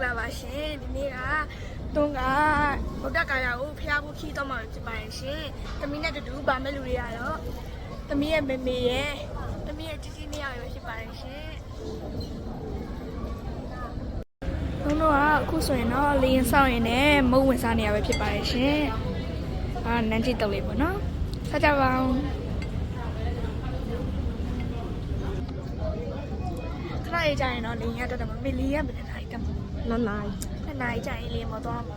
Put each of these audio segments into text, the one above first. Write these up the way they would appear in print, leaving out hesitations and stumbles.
လာပါရှင်ဒီနေ့ကတုံးကဗုဒ္ဓကာယကိုဖျားဖို့ခီးတော့မှဖြစ်ပါရဲ့ရှင်သမီးနဲ့တူပါမဲ့လူတွေကတော့သမီးရဲ့မေမေရဲ့သမီးရဲ့ជីជីနှစ်ယောက်ရောဖြစ်ပါရဲ့ရှင်တို့ကအခုဆိုရင်တော့လင်းဆောင်ရင်လည်းမုံဝင်စားနေရပဲဖြစ်ပါရဲ့ရှင်နန်းကြီးတုပ်လေးပေါ့နော်ဆက်ကြပါအောင်ခဏလေးကြာရင်တော့လင်းရတော့မမေလင်းရမနေနိုင်တော့နှစ်နာရီကြာရင်လင်းမတော့မှာ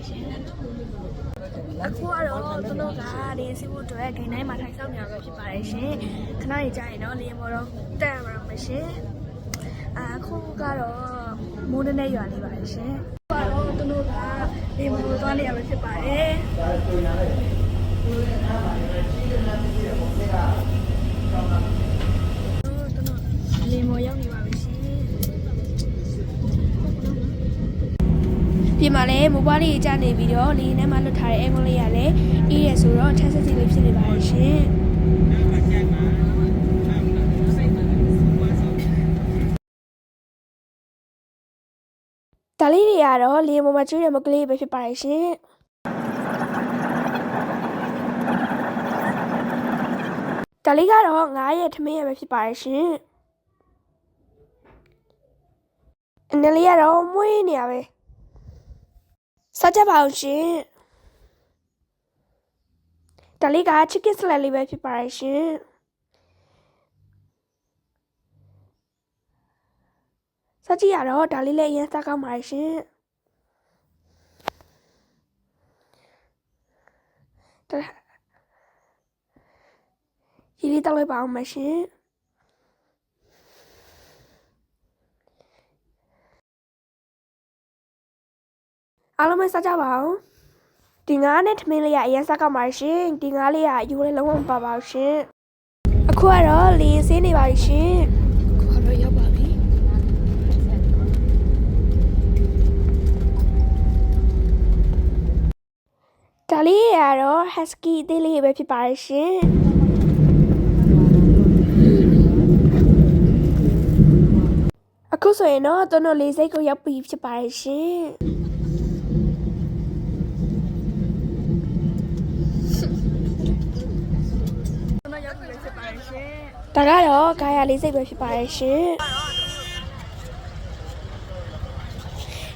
ရှင်အခုကတော့သူတို့ကလင်းစီဖို့အတွက်ဂိမ်းတိုင်းမှာထိုင်ဆောင်နေရပဲဖြစ်ပါရဲ့ရှင်ခဏလေးကြာရင်တော့လင်းမတော့တက်ရမှာမရှင်အခုကတော့မိုးနဲ့ရွာနေပါရဲ့ရှင်အခုကတော့သူတို့ကလင်းမလို့သွားနေရပဲဖြစ်ပါတယ်လင်းမရောက်နေပါပြီရှင်ဒီမှာလည်းမိုးပွားလေးကြားနေပြီးတော့လင်းထဲမှာလွတ်ထားတဲ့အဲကွန်လေးရလည်းအေးရဆိုတော့ချက်စစ်စစ်လေးဖြစ်နေပါရဲ့ရှင်ဒါလေးတွေကတော့လင်းမမကျွေးတဲ့မကလေးပဲဖြစ်ပါရဲ့ရှင်ဒါလေးကတော့9ရက်ထမင်းရပဲဖြစ်ပါရဲ့ရှင်အနလေးကတော့မွေးနေရပဲစားကြပါအောင်ရှင်ဒါလေးကချစ်ကစ်ဆလတ်လေးပဲဖြစ်ပါရဲ့ရှင်စားကြည့်ရတော့ဒါလေးလည်းအရင်စားကောင်းပါရဲ့ရှင်ဒီလေးတောက်လိုက်ပါအောင်မရှင်အားလုံးပဲစားကြပါအောင်ဒီငါးနဲ့ထမင်းလေးရအရင်စားကောင်းပါရှင်ဒီငါးလေးကယူလေးလုံးဝမပါပါဘူးရှင်အခုကတော့လင်းစင်းနေပါရှင်အခုကတော့ရောက်ပါပြီဒါလေးရတော့ husky အသေးလေးပဲဖြစ်ပါရှင်အခုဆိုရင်တော့သူတို့လေးစိတ်ကိုရောက်ပြီဖြစ်ပါရဲ့ရှင်ဒါကတော့ကာယာလေးစိတ်ပဲဖြစ်ပါရဲ့ရှင်